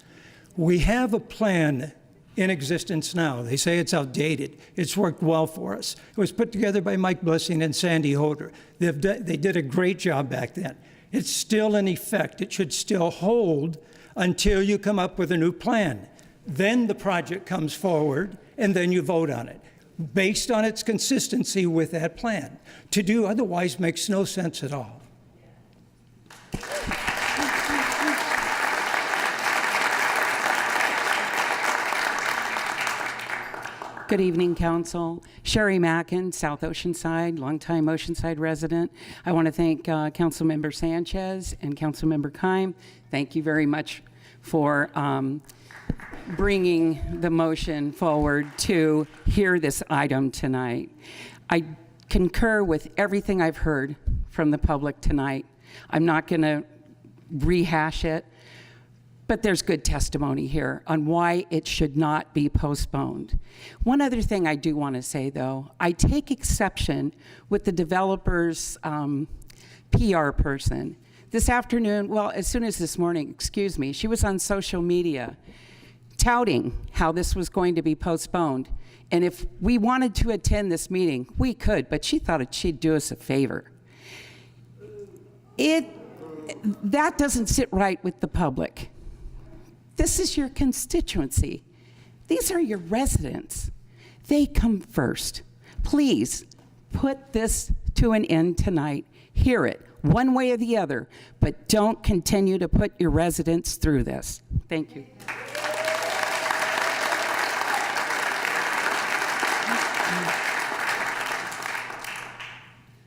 We have a plan in existence now. They say it's outdated. It's worked well for us. It was put together by Mike Blessing and Sandy Holder. They did a great job back then. It's still in effect. It should still hold until you come up with a new plan. Then the project comes forward, and then you vote on it, based on its consistency with that plan. To do otherwise makes no sense at all. Good evening, Council. Sherry Mackin, South Oceanside, longtime Oceanside resident. I want to thank Councilmember Sanchez and Councilmember Keim. Thank you very much for bringing the motion forward to hear this item tonight. I concur with everything I've heard from the public tonight. I'm not going to rehash it, but there's good testimony here on why it should not be postponed. One other thing I do want to say, though, I take exception with the developer's PR person. This afternoon, well, as soon as this morning, excuse me, she was on social media touting how this was going to be postponed. And if we wanted to attend this meeting, we could, but she thought she'd do us a favor. That doesn't sit right with the public. This is your constituency. These are your residents. They come first. Please put this to an end tonight. Hear it, one way or the other, but don't continue to put your residents through this. Thank you.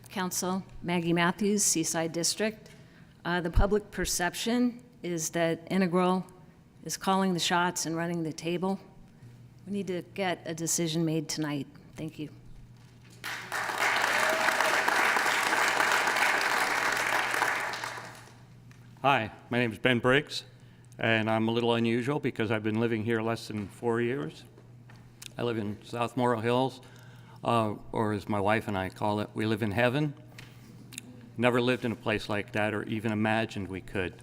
Council, Maggie Matthews, Seaside District. The public perception is that Integral is calling the shots and running the table. We need to get a decision made tonight. Thank you. Hi, my name is Ben Briggs, and I'm a little unusual because I've been living here less than 4 years. I live in South Morrow Hills, or as my wife and I call it, we live in heaven. Never lived in a place like that or even imagined we could.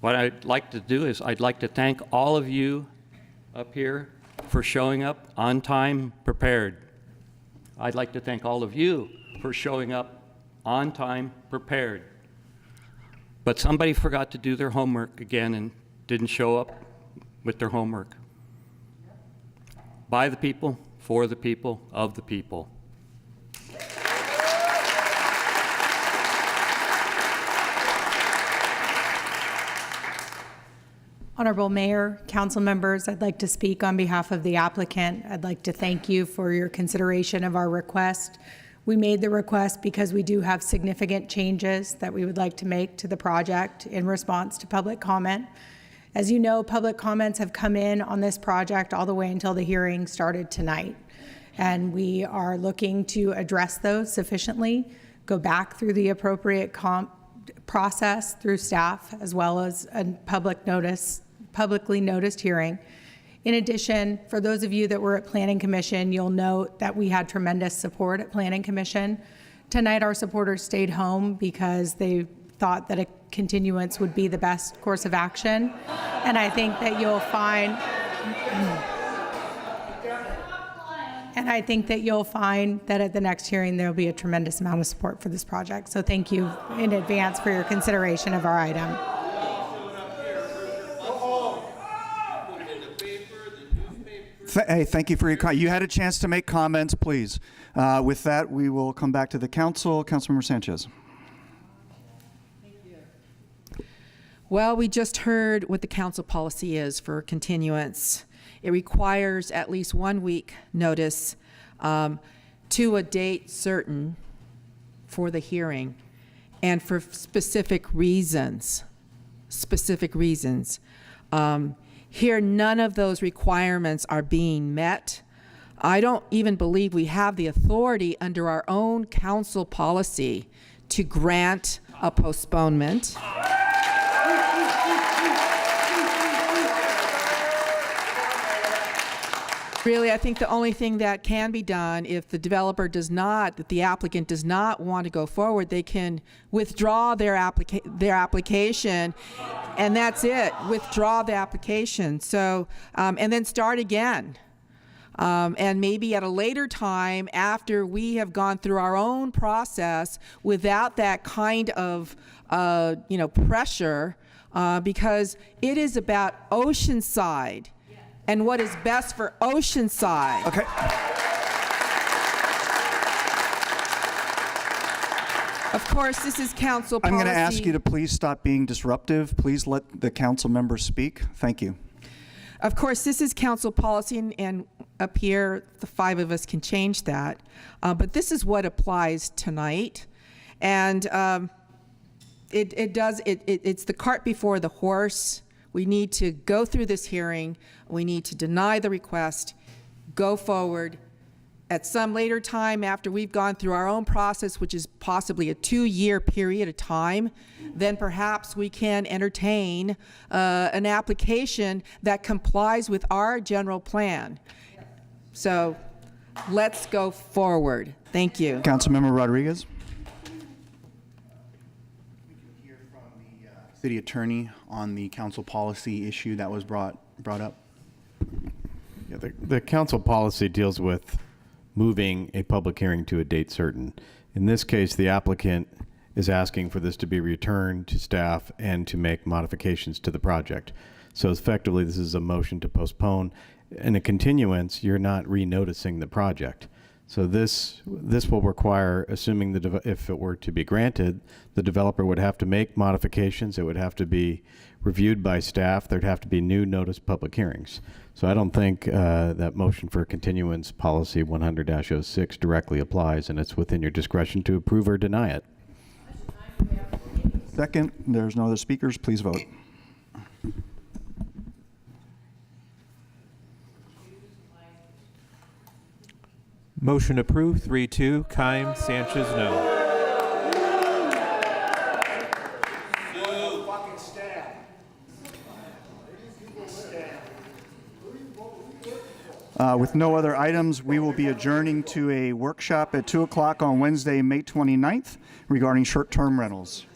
What I'd like to do is I'd like to thank all of you up here for showing up on time, prepared. I'd like to thank all of you for showing up on time, prepared. But somebody forgot to do their homework again and didn't show up with their homework. By the people, for the people, of the people. Honorable Mayor, council members, I'd like to speak on behalf of the applicant. I'd like to thank you for your consideration of our request. We made the request because we do have significant changes that we would like to make to the project in response to public comment. As you know, public comments have come in on this project all the way until the hearing started tonight. And we are looking to address those sufficiently, go back through the appropriate process through staff, as well as a publicly noticed hearing. In addition, for those of you that were at Planning Commission, you'll note that we had tremendous support at Planning Commission. Tonight, our supporters stayed home because they thought that a continuance would be the best course of action. And I think that you'll find, that at the next hearing, there'll be a tremendous amount of support for this project. So thank you in advance for your consideration of our item. Hey, thank you for your you had a chance to make comments, please. With that, we will come back to the council. Councilmember Sanchez. Well, we just heard what the council policy is for continuance. It requires at least 1 week notice to a date certain for the hearing and for specific reasons. Here, none of those requirements are being met. I don't even believe we have the authority under our own council policy to grant a postponement. Really, I think the only thing that can be done if the developer does not, if the applicant does not want to go forward, they can withdraw their application, and that's it. Withdraw the application. So, and then start again. And maybe at a later time, after we have gone through our own process without that kind of pressure, because it is about Oceanside and what is best for Oceanside. Okay. Of course, this is council policy. I'm going to ask you to please stop being disruptive. Please let the council members speak. Thank you. Of course, this is council policy, and up here, the 5 of us can change that. But this is what applies tonight. And it's the cart before the horse. We need to go through this hearing. We need to deny the request, go forward. At some later time, after we've gone through our own process, which is possibly a 2-year period of time, then perhaps we can entertain an application that complies with our general plan. So let's go forward. Thank you. Councilmember Rodriguez. City Attorney on the council policy issue that was brought up. Yeah, the council policy deals with moving a public hearing to a date certain. In this case, the applicant is asking for this to be returned to staff and to make modifications to the project. So effectively, this is a motion to postpone. In a continuance, you're not re-noticing the project. So this will require, assuming if it were to be granted, the developer would have to make modifications. It would have to be reviewed by staff. There'd have to be new notice public hearings. So I don't think that motion for continuance policy 100-06 directly applies, and it's within your discretion to approve or deny it. Second, there's no other speakers. Please vote. Motion approved, 3-2. Keim, Sanchez, no. With no other items, we will be adjourning to a workshop at 2 o'clock on Wednesday, May 29th regarding short-term rentals.